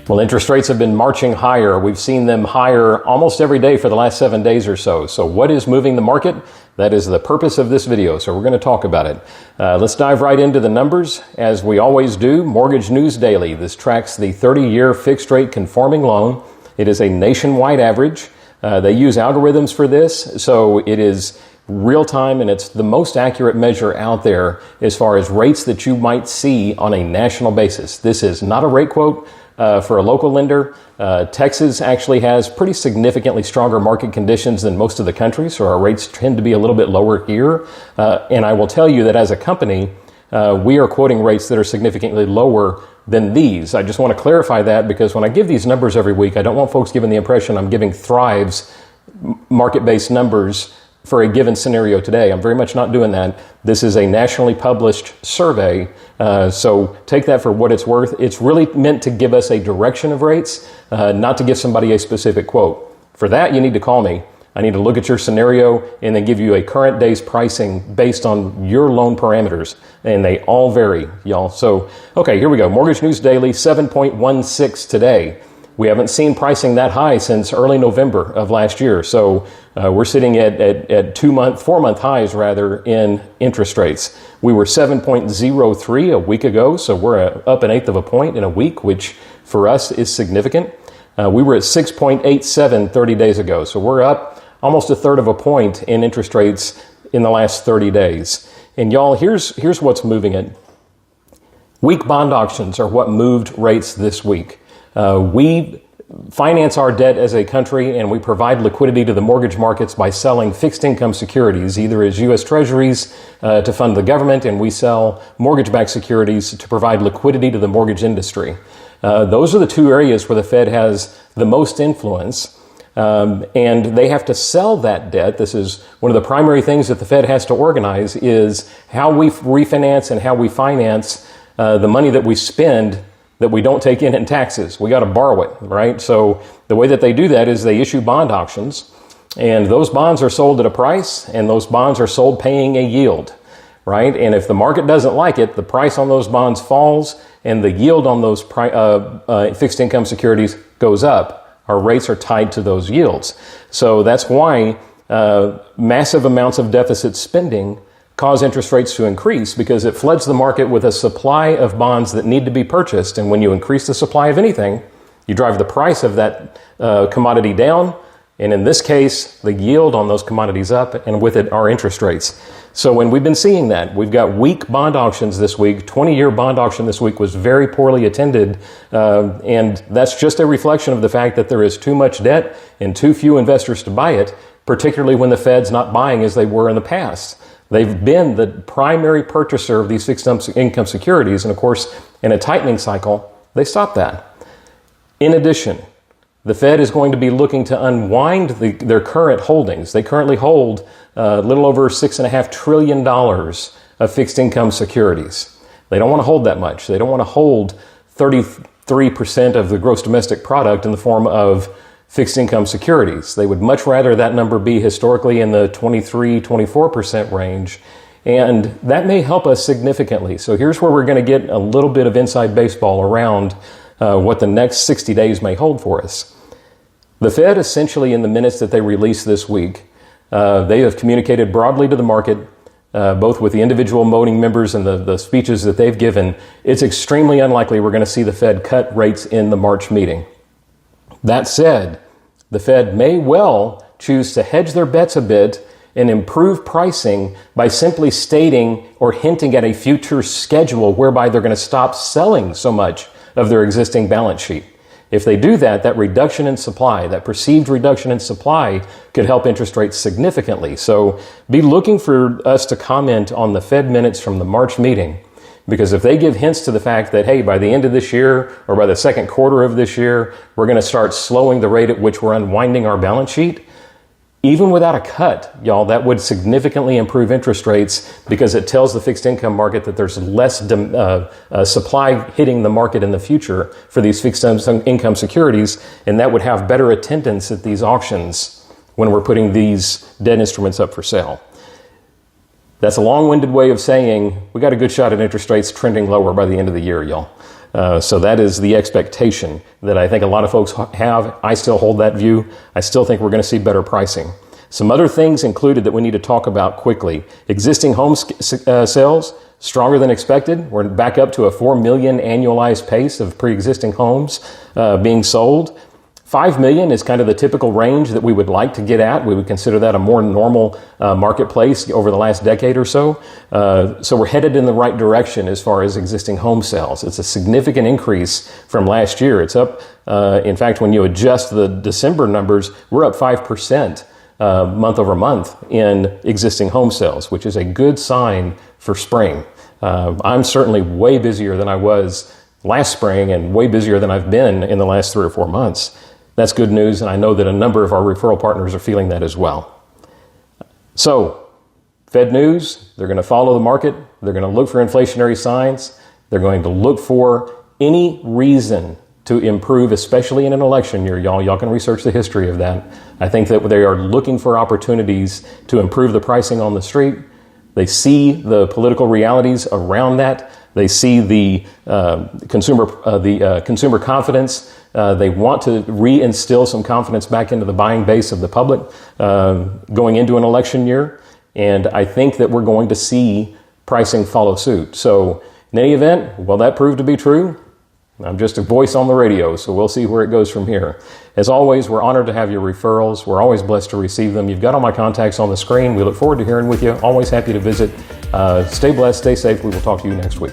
Well, interest rates have been marching higher. We've seen them higher almost every day for the last 7 days or so. So what is moving the market? That is the purpose of this video. So we're going to talk about it. Let's dive right into the numbers. As we always do, Mortgage News Daily. This tracks the 30-year fixed rate conforming loan. It is a nationwide average. They use algorithms for this, so it is real time, and it's the most accurate measure out there as far as rates that you might see on a national basis. This is not a rate quote for a local lender. Texas actually has pretty significantly stronger market conditions than most of the country, so our rates tend to be a little bit lower here. And I will tell you that as a company, we are quoting rates that are significantly lower than these. I just want to clarify that, because when I give these numbers every week, I don't want folks given the impression I'm giving Thrive's market-based numbers for a given scenario today. I'm very much not doing that. This is a nationally published survey, so take that for what it's worth. It's really meant to give us a direction of rates, not to give somebody a specific quote. For that, you need to call me. I need to look at your scenario and then give you a current day's pricing based on your loan parameters, and they all vary, y'all. So, okay, here we go. Mortgage News Daily, 7.16 today. We haven't seen pricing that high since early November of last year. So we're sitting at 4-month highs rather in interest rates. We were 7.03 a week ago, so we're up 1/8 of a point in a week, which for us is significant. We were at 6.87 30 days ago, so we're up almost 1/3 of a point in interest rates in the last 30 days. And y'all, here's what's moving it. Weak bond auctions are what moved rates this week. We finance our debt as a country, and we provide liquidity to the mortgage markets by selling fixed income securities, either as U.S. Treasuries to fund the government, and we sell mortgage-backed securities to provide liquidity to the mortgage industry. Those are the two areas where the Fed has the most influence, and they have to sell that debt. This is one of the primary things that the Fed has to organize, is how we refinance and how we finance the money that we spend that we don't take in taxes. We got to borrow it, right? So the way that they do that is they issue bond auctions, and those bonds are sold at a price, and those bonds are sold paying a yield, right? And if the market doesn't like it, the price on those bonds falls, and the yield on those fixed income securities goes up. Our rates are tied to those yields. So that's why massive amounts of deficit spending cause interest rates to increase, because it floods the market with a supply of bonds that need to be purchased. And when you increase the supply of anything, you drive the price of that commodity down. And in this case, the yield on those commodities up, and with it, our interest rates. So when we've been seeing that, we've got weak bond auctions this week. 20-year bond auction this week was very poorly attended. And that's just a reflection of the fact that there is too much debt and too few investors to buy it, particularly when the Fed's not buying as they were in the past. They've been the primary purchaser of these fixed income securities, and of course, in a tightening cycle, they stopped that. In addition, the Fed is going to be looking to unwind their current holdings. They currently hold a little over $6.5 trillion of fixed income securities. They don't want to hold that much. They don't want to hold 33% of the gross domestic product in the form of fixed income securities. They would much rather that number be historically in the 23-24% range, and that may help us significantly. So here's where we're going to get a little bit of inside baseball around what the next 60 days may hold for us. The Fed, essentially in the minutes that they released this week, they have communicated broadly to the market, both with the individual voting members and the speeches that they've given. It's extremely unlikely we're going to see the Fed cut rates in the March meeting. That said, the Fed may well choose to hedge their bets a bit and improve pricing by simply stating or hinting at a future schedule whereby they're going to stop selling so much of their existing balance sheet. If they do that, that reduction in supply, that perceived reduction in supply, could help interest rates significantly. So be looking for us to comment on the Fed minutes from the March meeting. Because if they give hints to the fact that, hey, by the end of this year or by the second quarter of this year, we're going to start slowing the rate at which we're unwinding our balance sheet, even without a cut, y'all, that would significantly improve interest rates, because it tells the fixed income market that there's less supply hitting the market in the future for these fixed income securities, and that would have better attendance at these auctions when we're putting these debt instruments up for sale. That's a long-winded way of saying we got a good shot at interest rates trending lower by the end of the year, y'all. So that is the expectation that I think a lot of folks have. I still hold that view. I still think we're going to see better pricing. Some other things included that we need to talk about quickly. Existing home sales, stronger than expected. We're back up to a 4 million annualized pace of pre-existing homes being sold. 5 million is kind of the typical range that we would like to get at. We would consider that a more normal marketplace over the last decade or so. So we're headed in the right direction as far as existing home sales. It's a significant increase from last year. It's up, in fact, when you adjust the December numbers, we're up 5% month over month in existing home sales, which is a good sign for spring. I'm certainly way busier than I was last spring and way busier than I've been in the last 3 or 4 months. That's good news, and I know that a number of our referral partners are feeling that as well. So, Fed news, they're going to follow the market. They're going to look for inflationary signs. They're going to look for any reason to improve, especially in an election year. Y'all can research the history of that. I think that they are looking for opportunities to improve the pricing on the street. They see the political realities around that. They see the consumer confidence. They want to reinstill some confidence back into the buying base of the public going into an election year. And I think that we're going to see pricing follow suit. So in any event, will that prove to be true? I'm just a voice on the radio, so we'll see where it goes from here. As always, we're honored to have your referrals. We're always blessed to receive them. You've got all my contacts on the screen. We look forward to hearing with you. Always happy to visit. Stay blessed, stay safe. We will talk to you next week.